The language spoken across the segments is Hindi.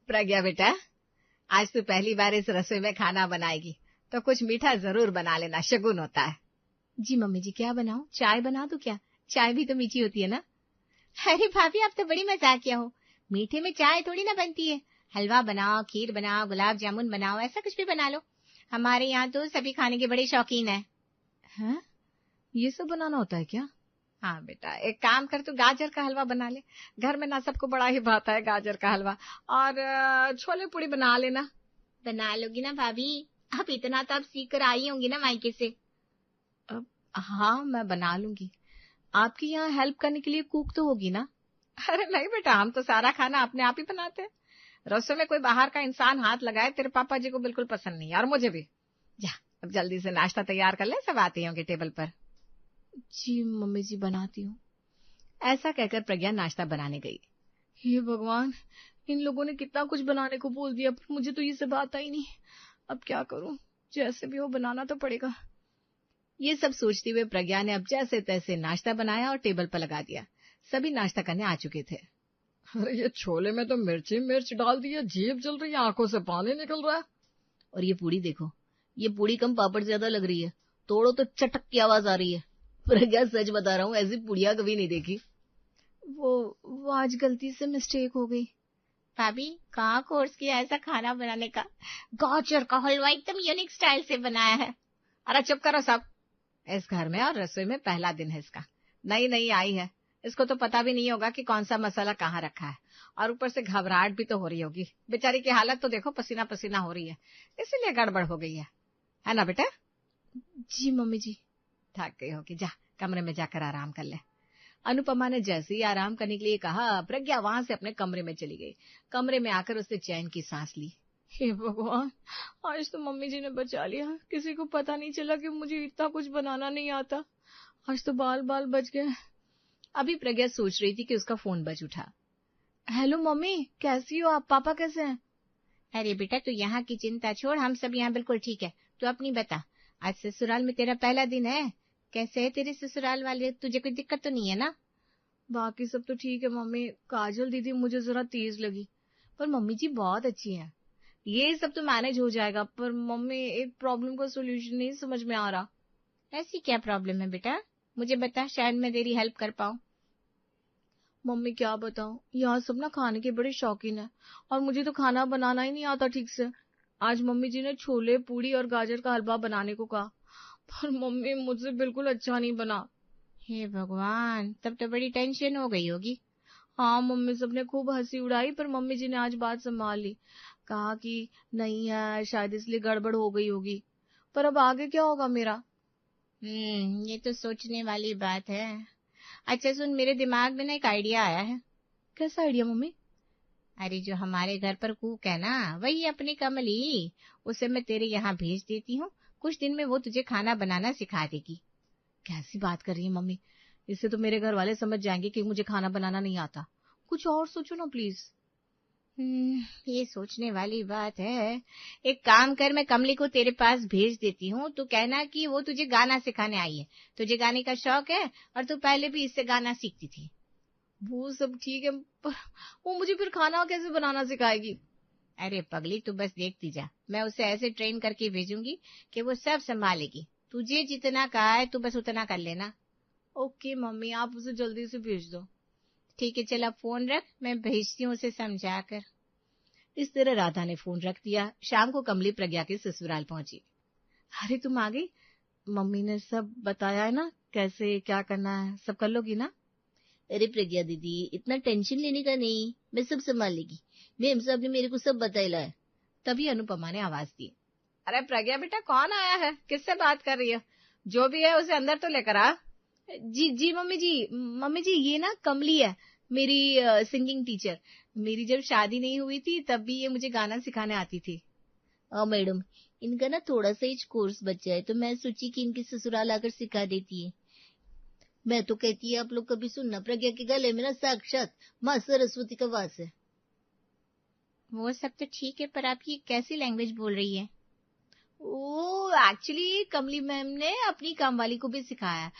प्रज्ञा बेटा, आज तू पहली बार इस रसोई में खाना बनाएगी तो कुछ मीठा जरूर बना लेना, शगुन होता है। जी मम्मी जी, क्या बनाऊं? चाय बना दूं क्या? चाय भी तो मीठी होती है ना। अरे भाभी, आप तो बड़ी मजाकिया हो। मीठे में चाय थोड़ी ना बनती है। हलवा बनाओ, खीर बनाओ, गुलाब जामुन बनाओ, ऐसा कुछ भी बना लो। हमारे यहाँ तो सभी खाने के बड़े शौकीन हैं? ये सब बनाना होता है क्या? हाँ बेटा, एक काम कर, तू गाजर का हलवा बना ले। घर में ना सबको बड़ा ही भाता है गाजर का हलवा। और छोले पूड़ी बना लेना। बना लोगी ना भाभी? अब इतना तो आप सीख कर आई होंगी ना मायके से। हाँ, मैं बना लूंगी। आपके यहाँ हेल्प करने के लिए कुक तो होगी ना? अरे नहीं बेटा, हम तो सारा खाना अपने आप ही बनाते हैं। रसोई में कोई बाहर का इंसान हाथ लगाए तेरे पापा जी को बिल्कुल पसंद नहीं, और मुझे भी। जा, अब जल्दी से नाश्ता तैयार कर ले, सब आते होंगे टेबल पर। जी मम्मी जी, बनाती हूँ। ऐसा कहकर प्रज्ञा नाश्ता बनाने गई। हे भगवान, इन लोगों ने कितना कुछ बनाने को बोल दिया, पर मुझे तो ये सब आता ही नहीं। अब क्या करूं? जैसे भी हो बनाना तो पड़ेगा। ये सब सोचते हुए प्रज्ञा ने अब जैसे तैसे नाश्ता बनाया और टेबल पर लगा दिया। सभी नाश्ता करने आ चुके थे। अरे ये छोले में तो मिर्ची मिर्च डाल दी है, जीभ जल रही है, आंखों से पानी निकल रहा है। और ये पूड़ी देखो, ये पूड़ी कम पापड़ ज्यादा लग रही है। तोड़ो तो चटक की आवाज आ रही है। प्रज्ञा, सच बता रहा हूँ, ऐसी पुड़िया कभी नहीं देखी। वो आज गलती से मिस्टेक हो गई। भाभी, कहाँ कोर्स किया ऐसा खाना बनाने का? गाजर का हलवा एकदम यूनिक स्टाइल से बनाया है। अरे चुप करो सब। इस घर में और रसोई में पहला दिन है इसका। नई नई आई है, इसको तो पता भी नहीं होगा कि कौन सा मसाला कहाँ रखा है। और ऊपर से घबराहट भी तो हो रही होगी। बेचारी की हालत तो देखो, पसीना पसीना हो रही है, इसीलिए गड़बड़ हो गई है ना बेटा? जी मम्मी जी। थक गई होगी, जा कमरे में जाकर आराम कर ले। अनुपमा ने जैसे ही आराम करने के लिए कहा, प्रज्ञा वहां से अपने कमरे में चली गई। कमरे में आकर उसने चैन की सांस ली। हे भगवान, आज तो मम्मी जी ने बचा लिया। किसी को पता नहीं चला कि मुझे इतना कुछ बनाना नहीं आता। आज तो बाल बाल बच गए। अभी प्रज्ञा सोच रही थी कि उसका फोन बज उठा। हेलो मम्मी, कैसी हो आप? पापा कैसे हैं? अरे बेटा, तू यहाँ की चिंता छोड़, हम सब यहाँ बिल्कुल ठीक है। तू अपनी बता, आज ससुराल में तेरा पहला दिन है। कैसे है तेरे ससुराल वाले? तुझे कोई दिक्कत तो नहीं है ना? बाकी सब तो ठीक है मम्मी। काजल दीदी मुझे जरा तेज लगी, पर मम्मी जी बहुत अच्छी हैं। ये सब तो मैनेज हो जाएगा, पर मम्मी एक प्रॉब्लम का सोल्यूशन नहीं समझ में आ रहा। ऐसी क्या प्रॉब्लम है बेटा? मुझे बता, शायद मैं तेरी हेल्प कर पाऊँ। मम्मी क्या बताऊं, यहाँ सब ना खाने के बड़े शौकीन है, और मुझे तो खाना बनाना ही नहीं आता ठीक से। आज मम्मी जी ने छोले पूड़ी और गाजर का हलवा बनाने को कहा, पर मम्मी मुझसे बिल्कुल अच्छा नहीं बना। हे भगवान, तब तो बड़ी टेंशन हो गई होगी। हाँ मम्मी, सबने खूब हंसी उड़ाई, पर मम्मी जी ने आज बात संभाल ली। कहा कि नहीं है, शायद इसलिए गड़बड़ हो गई होगी। पर अब आगे क्या होगा मेरा? ये तो सोचने वाली बात है। अच्छा सुन, मेरे दिमाग में ना एक आइडिया आया है। कैसा आइडिया मम्मी? अरे जो हमारे घर पर कुक है ना, वही अपनी कमली, उसे मैं तेरे यहाँ भेज देती हूँ। कुछ दिन में वो तुझे खाना बनाना सिखा देगी। कैसी बात कर रही है मम्मी? इससे तो मेरे घर वाले समझ जाएंगे कि मुझे खाना बनाना नहीं आता। कुछ और सोचो ना प्लीज। ये सोचने वाली बात है। एक काम कर, मैं कमली को तेरे पास भेज देती हूँ। तू कहना कि वो तुझे गाना सिखाने आई है। तुझे गाने का शौक है और तू पहले भी इससे गाना सीखती थी। वो सब ठीक है, पर वो मुझे फिर खाना कैसे बनाना सिखाएगी? अरे पगली, तू बस देखती जा। मैं उसे ऐसे ट्रेन करके भेजूंगी कि वो सब संभालेगी। तुझे जितना कहा है तू बस उतना कर लेना। ओके मम्मी, आप उसे जल्दी से भेज दो। ठीक है, चल अब फोन रख, मैं भेजती हूँ उसे समझा कर। इस तरह राधा ने फोन रख दिया। शाम को कमली प्रज्ञा के ससुराल पहुंची। अरे तुम आ गई? मम्मी ने सब बताया है ना, कैसे क्या करना है? सब कर लोगी ना? अरे प्रज्ञा दीदी, इतना टेंशन लेने का नहीं, मैं सब संभाल लेगी। मेम साहब ने मेरे को सब बताया है। तभी अनुपमा ने आवाज दी। अरे प्रज्ञा बेटा, कौन आया है? किससे बात कर रही है? जो भी है उसे अंदर तो लेकर आ। जी मम्मी जी। मम्मी जी, ये ना कमली है, मेरी सिंगिंग टीचर। मेरी जब शादी नहीं हुई थी तब भी ये मुझे गाना सिखाने आती थी। मैडम, इनका ना थोड़ा सा ही कोर्स बचा है, तो मैं सोची कि इनके ससुराल आकर सिखा देती है। मैं तो कहती है आप लोग कभी सुनना, प्रज्ञा के गले में ना साक्षात माँ सरस्वती का वास है। वो सब तो ठीक है, पर आप ये कैसी लैंग्वेज बोल रही है? ओ, एक्चुअली कमली मैम ने अपनी कामवाली को भी सिखाया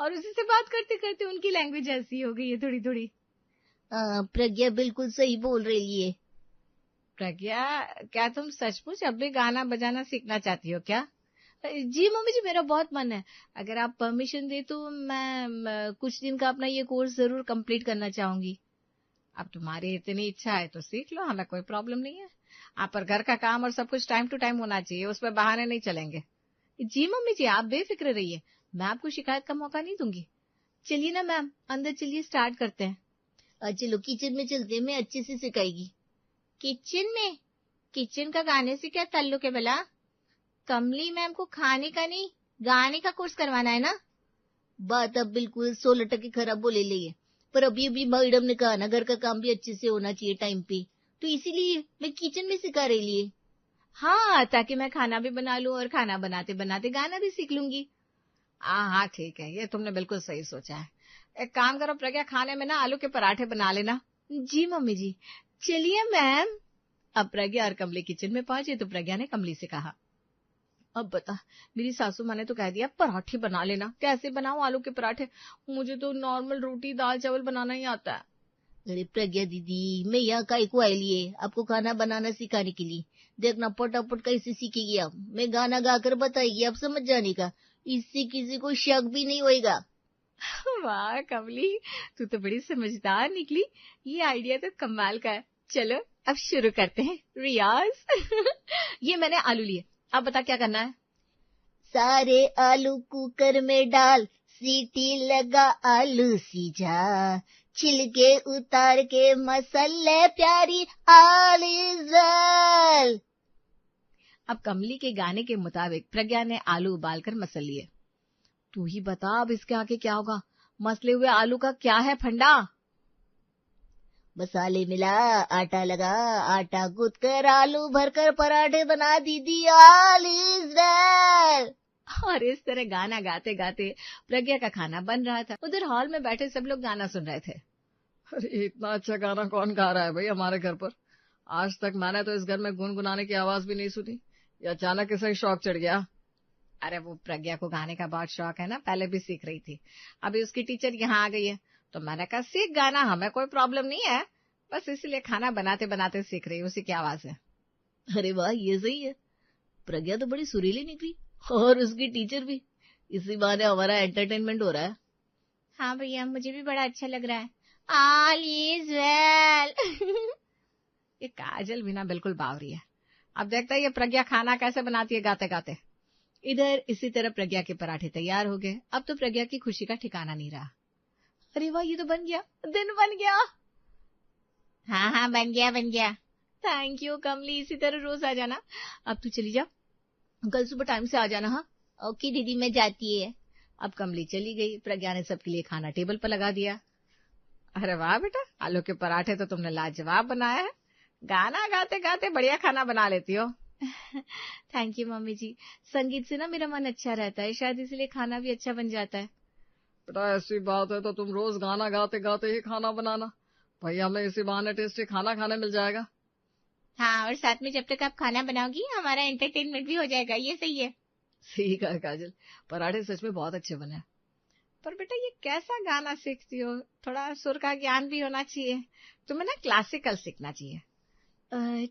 और उसी से बात करते करते उनकी लैंग्वेज ऐसी हो गई है थोड़ी थोड़ी। प्रज्ञा बिल्कुल सही बोल रही है। प्रज्ञा, क्या तुम सचमुच अब भी गाना बजाना सीखना चाहती हो क्या? जी मम्मी जी, मेरा बहुत मन है। अगर आप परमिशन दे तो मैं कुछ दिन का अपना ये कोर्स जरूर कंप्लीट करना चाहूंगी। अब तुम्हारी इतनी इच्छा है तो सीख लो, हमें कोई प्रॉब्लम नहीं है। आप पर घर का काम और सब कुछ टाइम टू टाइम होना चाहिए, उसमें बहाने नहीं चलेंगे। जी मम्मी जी, आप बेफिक्र रहिए, मैं आपको शिकायत का मौका नहीं दूंगी। चलिए ना मैम, अंदर चलिए, स्टार्ट करते हैं। चलो किचन में चलते हैं, मैं अच्छे से सिखाएगी। किचन में? किचन का गाने से क्या ताल्लुक है भला? कमली मैम को खाने का नहीं, गाने का कोर्स करवाना है ना? बात अब बिल्कुल 100 खराब बोले ले है, पर अभी अभी मैडम ने कहा ना घर का काम भी अच्छे से होना चाहिए टाइम पे, तो इसीलिए मैं किचन में सिखा रही है। हाँ, ताकि मैं खाना भी बना लूं और खाना बनाते बनाते गाना भी सीख लूंगी। हाँ ठीक है, ये तुमने बिल्कुल सही सोचा है। एक काम करो प्रज्ञा, खाने में ना आलू के पराठे बना लेना। जी मम्मी जी। चलिए मैम। अब प्रज्ञा और कमली किचन में पहुंचे तो प्रज्ञा ने कमली से कहा, अब बता, मेरी सासू माँ ने तो कह दिया पराठे बना लेना, कैसे बनाऊं आलू के पराठे? मुझे तो नॉर्मल रोटी दाल चावल बनाना ही आता है। अरे प्रज्ञा दीदी, मैं यहाँ काय को आई लिए आपको खाना बनाना सिखाने के लिए। देखना फटाफट कैसे सीखेगी आप, मैं गाना गाकर बताएगी, आप समझ जाने का, इससे किसी को शक भी नहीं होएगा। वाह कमली, तू तो बड़ी समझदार निकली, ये आइडिया तो कमाल का है। चलो अब शुरू करते हैं रियाज। ये मैंने आलू लिए, अब बता क्या करना है? सारे आलू कुकर में डाल, सीटी लगा आलू सीझा, छिलके उतार के मसाले प्यारी आलिज़ल। अब कमली के गाने के मुताबिक प्रज्ञा ने आलू उबालकर मसल लिए। तू ही बता अब इसके आगे क्या होगा? मसले हुए आलू का क्या है फंडा? मसाले मिला, आटा लगा, आटा गूंथ कर आलू भरकर पराठे बना दीदी आलिज़ल। और इस तरह गाना गाते गाते प्रज्ञा का खाना बन रहा था। उधर हॉल में बैठे सब लोग गाना सुन रहे थे। अरे इतना अच्छा गाना कौन गा रहा है भाई हमारे घर पर? आज तक मैंने तो इस घर में गुनगुनाने की आवाज भी नहीं सुनी। ये अचानक ऐसा ही शौक चढ़ गया। अरे वो प्रज्ञा को गाने का बहुत शौक है ना, पहले भी सीख रही थी। अभी उसकी टीचर यहाँ आ गई है तो मैंने कहा सीख गाना, हमें कोई प्रॉब्लम नहीं है, बस इसलिए खाना बनाते बनाते सीख रही, उसी की आवाज है। अरे वाह, ये सही है, प्रज्ञा तो बड़ी सुरीली निकली और उसकी टीचर भी। इसी बहाने हमारा एंटरटेनमेंट हो रहा है। हाँ भैया, मुझे भी बड़ा अच्छा लग रहा है। All is well. ये काजल भी ना बिल्कुल बावरी है। अब देखता है ये प्रज्ञा खाना कैसे बनाती है गाते गाते। इधर इसी तरह प्रज्ञा के पराठे तैयार हो गए। अब तो प्रज्ञा की खुशी का ठिकाना नहीं रहा। अरे वाह, ये तो बन गया, दिन बन गया। हाँ हाँ, बन गया बन गया। थैंक यू कमली, इसी तरह रोज आ जाना। अब तू चली जा, कल सुबह टाइम से आ जाना। हाँ ओके दीदी, मैं जाती है। अब कमली चली गई। प्रज्ञा ने सबके लिए खाना टेबल पर लगा दिया। अरे वाह बेटा, आलू के पराठे तो तुमने लाजवाब बनाया है। गाना गाते गाते बढ़िया खाना बना लेती हो। थैंक यू मम्मी जी, संगीत से ना मेरा मन अच्छा रहता है, शायद इसलिए खाना भी अच्छा बन जाता है। बेटा ऐसी बात है तो तुम रोज गाना गाते गाते ही खाना बनाना, भाई हमें इसी बहाने टेस्टी खाना खाने मिल जाएगा। हाँ, और साथ में जब तक आप खाना बनाओगी हमारा एंटरटेनमेंट भी हो जाएगा, ये सही है। सही कहा काजल, पराठे सच में बहुत अच्छे बने। पर बेटा ये कैसा गाना सीखती हो? थोड़ा सुर का ज्ञान भी होना चाहिए, तुम्हें ना क्लासिकल सीखना चाहिए।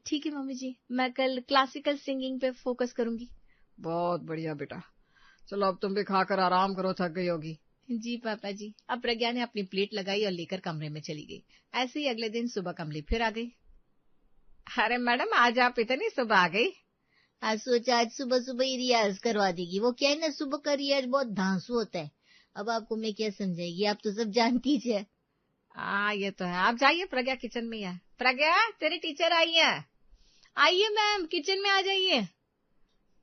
ठीक है मम्मी जी, मैं कल क्लासिकल सिंगिंग पे फोकस करूंगी। बहुत बढ़िया बेटा, चलो अब तुम भी खाकर आराम करो, थक गई होगी। जी पापा जी। अब प्रज्ञा ने अपनी प्लेट लगाई और लेकर कमरे में चली गई। ऐसे ही अगले दिन सुबह कमली फिर आ गई। अरे मैडम, आज आप इतनी सुबह आ गई? आज सोचा आज सुबह सुबह ही रियाज करवा देगी। वो क्या है ना, सुबह का रियाज बहुत धांसू होता है। अब आपको मैं क्या समझाएगी, आप तो सब जानती है। हाँ ये तो है। आप जाइए, प्रज्ञा किचन में ही है। प्रज्ञा, तेरी टीचर आई है। आइए मैम, किचन में आ जाइए।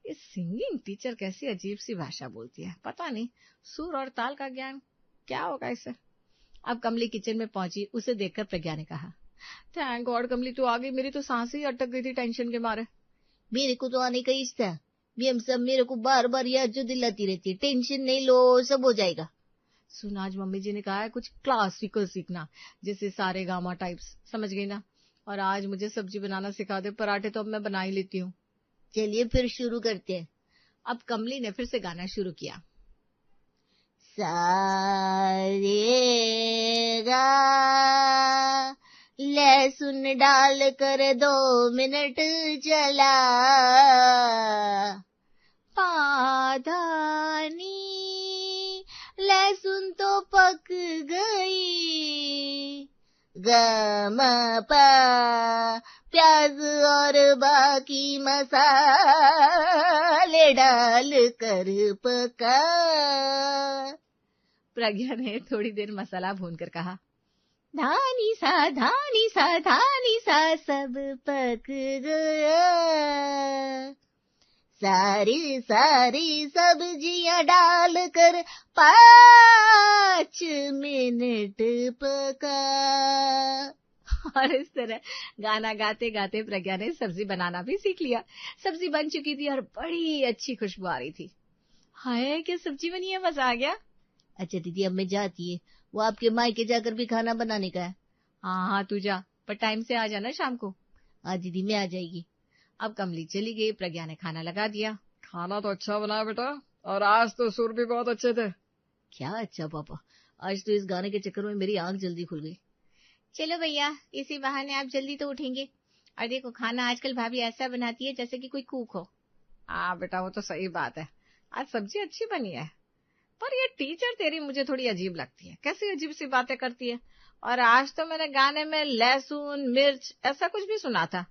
इस सिंगिंग टीचर कैसी अजीब सी भाषा बोलती है, पता नहीं सुर और ताल का ज्ञान क्या होगा इसे। अब कमली किचन में पहुंची, उसे देखकर प्रज्ञा ने कहा, थैंक गॉड कमली तू आ गई, मेरी तो सांसें ही अटक गई थी टेंशन के मारे। मेरे को तो आने का ही था, मैम सब मेरे को बार बार याद जो दिलाती रहती है, टेंशन नहीं लो सब हो जाएगा। सुन, आज मम्मी जी ने कहा है कुछ क्लासिकल सीखना, जैसे सारे गामा टाइप्स, समझ गई ना? और आज मुझे सब्जी बनाना सिखा दे, पराठे तो अब मैं बना ही लेती हूँ। चलिए फिर शुरू करते हैं। अब कमली ने फिर से गाना शुरू किया। सा रे गा लहसुन डाल कर 2 मिनट चला, पाधानी लहसुन तो पक गई, गमपा प्याज और बाकी मसाले डाल कर पका। प्रज्ञा ने थोड़ी देर मसाला भूनकर कहा, धानी सा धानी सा धानी सा सब पक गया, सारी सारी सब्जियां डालकर 5 मिनट पका। और इस तरह गाना गाते गाते प्रज्ञा ने सब्जी बनाना भी सीख लिया। सब्जी बन चुकी थी और बड़ी अच्छी खुशबू आ रही थी। हाय, क्या सब्जी बनी है, मजा आ गया। अच्छा दीदी, अब मैं जाती है, वो आपके मायके जाकर भी खाना बनाने का है। हाँ हाँ, तू जा, पर टाइम से आ जाना शाम को। हाँ दीदी, मैं आ जाएगी। अब कमली चली गई। प्रज्ञा ने खाना लगा दिया। खाना तो अच्छा बना बेटा, और आज तो सुर भी बहुत अच्छे थे। क्या अच्छा पापा, आज तो इस गाने के चक्कर में मेरी आंख जल्दी खुल गई। चलो भैया, इसी बहाने आप जल्दी तो उठेंगे। और देखो, खाना आजकल भाभी ऐसा बनाती है जैसे कि कोई कुक हो। हाँ बेटा, वो तो सही बात है, आज सब्जी अच्छी बनी है। पर ये टीचर तेरी मुझे थोड़ी अजीब लगती है, कैसी अजीब सी बातें करती है। और आज तो मैंने गाने में लहसुन मिर्च ऐसा कुछ भी सुना था।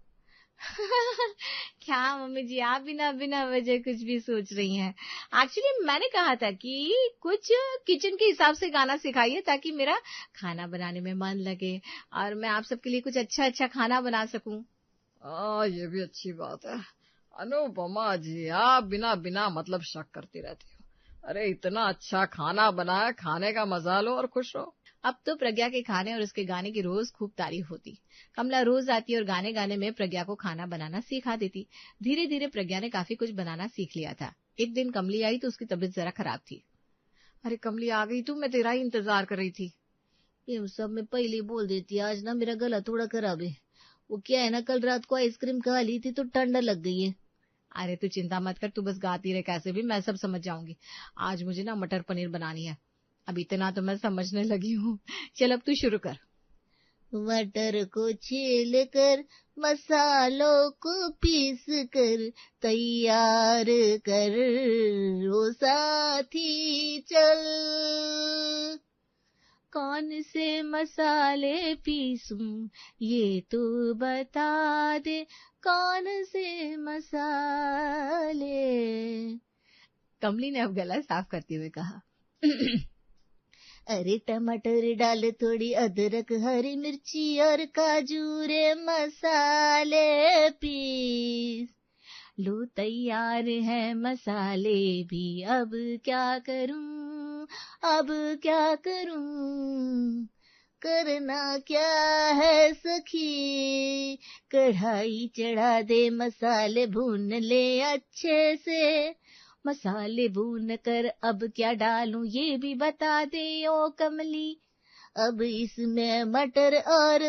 क्या मम्मी जी, आप बिना बिना वजह कुछ भी सोच रही हैं। एक्चुअली मैंने कहा था कि कुछ किचन के हिसाब से गाना सिखाइए ताकि मेरा खाना बनाने में मन लगे और मैं आप सबके लिए कुछ अच्छा अच्छा खाना बना सकूं। ये भी अच्छी बात है। अनुपमा जी, आप बिना बिना मतलब शक करती रहती हो। अरे इतना अच्छा खाना बना है, खाने का मजा लो और खुश रहो। अब तो प्रज्ञा के खाने और उसके गाने की रोज खूब तारीफ होती। कमला रोज आती और गाने गाने में प्रज्ञा को खाना बनाना सिखा देती। धीरे धीरे प्रज्ञा ने काफी कुछ बनाना सीख लिया था। एक दिन कमली आई तो उसकी तबीयत जरा खराब थी। अरे कमली, आ गई तू, मैं तेरा ही इंतजार कर रही थी। ये सब मैं पहले ही बोल देती, आज ना मेरा गला थोड़ा खराब है। वो क्या है ना, कल रात को आइसक्रीम खा ली थी तो ठंडा लग गई है। अरे तू चिंता मत कर, तू बस गाती रहे, कैसे भी मैं सब समझ जाऊंगी। आज मुझे ना मटर पनीर बनानी है, अब इतना तो मैं समझने लगी हूँ। चल अब तू शुरू कर। मटर को छील कर मसालों को पीस कर तैयार कर, ओ साथी चल। कौन से मसाले पीसूं ये तो बता दे, कौन से मसाले। कमली ने अब गला साफ करते हुए कहा, अरे टमाटर डाल, थोड़ी अदरक, हरी मिर्ची और काजू रे मसाले पीस। लो तैयार है मसाले भी, अब क्या करूं, अब क्या करूं। करना क्या है सखी, कढ़ाई चढ़ा दे, मसाले भून ले अच्छे से। मसाले भून कर अब क्या डालूं ये भी बता दे ओ कमली। अब इसमें मटर और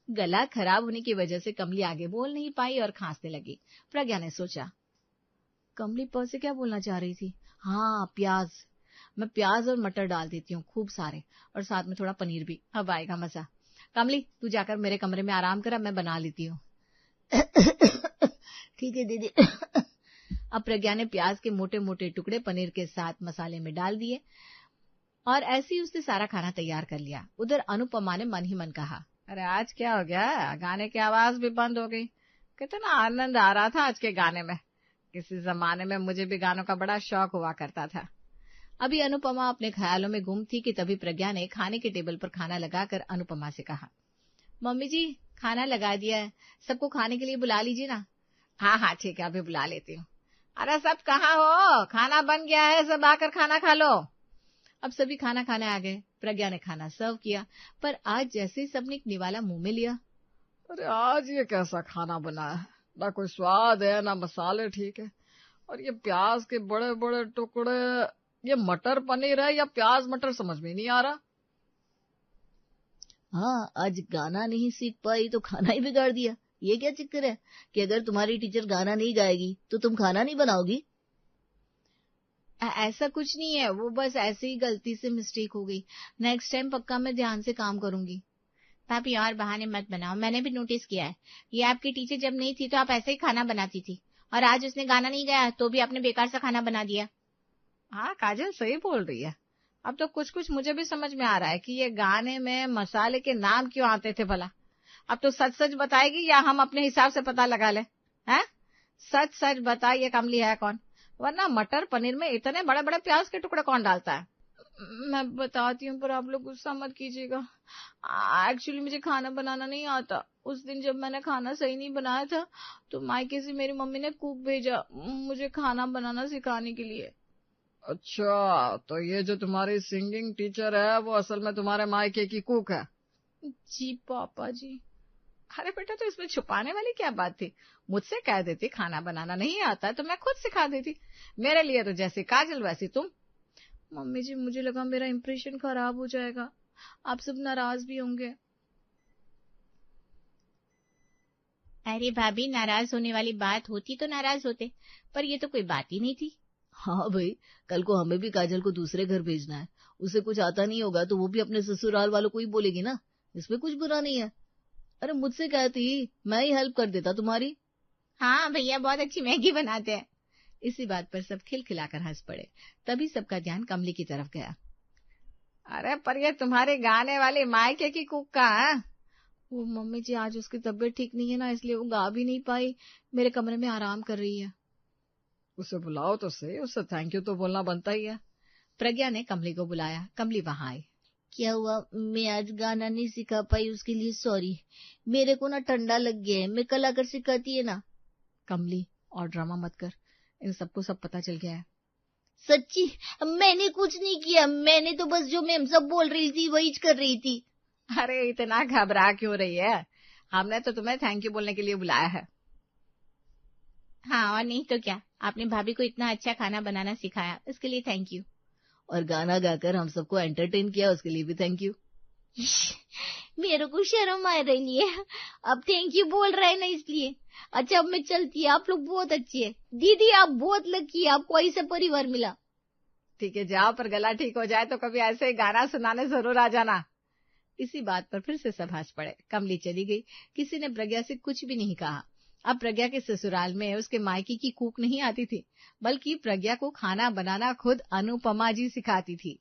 गला खराब होने की वजह से कमली आगे बोल नहीं पाई और खांसने लगी। प्रज्ञा ने सोचा, कमली प से क्या बोलना चाह रही थी। हाँ, प्याज। मैं प्याज और मटर डाल देती हूँ खूब सारे, और साथ में थोड़ा पनीर भी, अब आएगा मजा। कमली तू जाकर मेरे कमरे में आराम कर, मैं बना लेती हूँ। ठीक है दीदी। अब प्रज्ञा ने प्याज के मोटे मोटे टुकड़े पनीर के साथ मसाले में डाल दिए और ऐसे ही उसने सारा खाना तैयार कर लिया। उधर अनुपमा ने मन ही मन कहा, अरे आज क्या हो गया, गाने की आवाज भी बंद हो गई। कितना आनंद आ रहा था आज के गाने में। किसी जमाने में मुझे भी गानों का बड़ा शौक हुआ करता था। अभी अनुपमा अपने ख्यालों में गुम थी कि तभी प्रज्ञा ने खाने के टेबल पर खाना लगाकर अनुपमा से कहा, मम्मी जी खाना लगा दिया है, सबको खाने के लिए बुला लीजिए ना। हाँ हाँ ठीक है, अभी बुला लेती हूँ। अरे सब कहाँ हो, खाना बन गया है, सब आकर खाना खा लो। अब सभी खाना खाने आ गए। प्रज्ञा ने खाना सर्व किया, पर आज जैसे ही सबने एक निवाला मुंह में लिया, अरे आज ये कैसा खाना बना है, ना कोई स्वाद है ना मसाले ठीक है, और ये प्याज के बड़े बड़े टुकड़े, ये मटर पनीर है या प्याज मटर समझ में नहीं आ रहा। हाँ, आज गाना नहीं सीख पाई तो खाना ही बिगाड़ दिया। ये क्या चक्कर है कि अगर तुम्हारी टीचर गाना नहीं गाएगी तो तुम खाना नहीं बनाओगी। ऐसा कुछ नहीं है, वो बस ऐसे ही गलती से मिस्टेक हो गई। नेक्स्ट टाइम पक्का मैं ध्यान से काम करूंगी। भाभी और बहाने मत बनाओ, मैंने भी नोटिस किया है। ये आपकी टीचर जब नहीं थी तो आप ऐसे ही खाना बनाती थी, और आज उसने गाना नहीं गाया तो भी आपने बेकार सा खाना बना दिया। हाँ काजल सही बोल रही है। अब तो कुछ कुछ मुझे भी समझ में आ रहा है कि ये गाने में मसाले के नाम क्यों आते थे भला। अब तो सच सच बताएगी या हम अपने हिसाब से पता लगा ले? हैं? सच सच बता, ये कमली है कौन? वरना मटर पनीर में इतने बड़े बड़े प्याज के टुकड़े कौन डालता है? मैं बताती हूँ, पर आप लोग गुस्सा मत कीजिएगा। एक्चुअली मुझे खाना बनाना नहीं आता। उस दिन जब मैंने खाना सही नहीं बनाया था तो मायके से मेरी मम्मी ने कुक भेजा मुझे खाना बनाना सिखाने के लिए। अच्छा, तो ये जो तुम्हारी सिंगिंग टीचर है वो असल में तुम्हारे मायके की कुक है? जी पापा जी। अरे बेटा, तो इसमें छुपाने वाली क्या बात थी? मुझसे कह देती खाना बनाना नहीं आता तो मैं खुद सिखा देती। मेरे लिए तो जैसी काजल वैसी तुम। मम्मी जी, मुझे लगा मेरा इंप्रेशन खराब हो जाएगा, आप सब नाराज भी होंगे। अरे भाभी, नाराज होने वाली बात होती तो नाराज होते, पर ये तो कोई बात ही नहीं थी। हाँ भाई, कल को हमें भी काजल को दूसरे घर भेजना है, उसे कुछ आता नहीं होगा तो वो भी अपने ससुराल वालों को ही बोलेगी ना, इसमें कुछ बुरा नहीं है। अरे मुझसे कहती, मैं ही हेल्प कर देता तुम्हारी। हाँ भैया, बहुत अच्छी मैगी बनाते हैं। इसी बात पर सब खिलखिलाकर हंस पड़े। तभी सबका ध्यान कमली की तरफ गया। अरे पर ये तुम्हारे गाने वाली मायके की कुक का है? वो मम्मी जी, आज उसकी तबीयत ठीक नहीं है ना, इसलिए वो गा भी नहीं पाई, मेरे कमरे में आराम कर रही है। उसे बुलाओ तो सही, उससे थैंक यू तो बोलना बनता ही है। प्रज्ञा ने कमली को बुलाया। कमली वहां आई। क्या हुआ? मैं आज गाना नहीं सिखा पाई, उसके लिए सॉरी। मेरे को ना ठंडा लग गया है, मैं कल आकर सिखाती है ना। कमली, और ड्रामा मत कर, इन सबको सब पता चल गया है। सच्ची? मैंने कुछ नहीं किया, मैंने तो बस जो मैम सब बोल रही थी वही कर रही थी। अरे इतना घबरा क्यों रही है? हमने तो तुम्हें थैंक यू बोलने के लिए बुलाया है। हाँ, और नहीं तो क्या, आपने भाभी को इतना अच्छा खाना बनाना सिखाया, उसके लिए थैंक यू। और गाना गाकर हम सबको एंटरटेन किया, उसके लिए भी थैंक यू। मेरे को शर्म आ रही है, अब थैंक यू बोल रहे हैं ना इसलिए। अच्छा, अब मैं चलती है, आप लोग बहुत अच्छे हैं। दीदी आप बहुत लकी है, आपको ऐसा परिवार मिला। ठीक है, जाओ, पर गला ठीक हो जाए तो कभी ऐसे ही गाना सुनाने जरूर आ जाना। इसी बात पर फिर से सब हंस पड़े। कमली चली गई। किसी ने प्रज्ञा से कुछ भी नहीं कहा। अब प्रज्ञा के ससुराल में उसके मायके की कुक नहीं आती थी, बल्कि प्रज्ञा को खाना बनाना खुद अनुपमा जी सिखाती थी।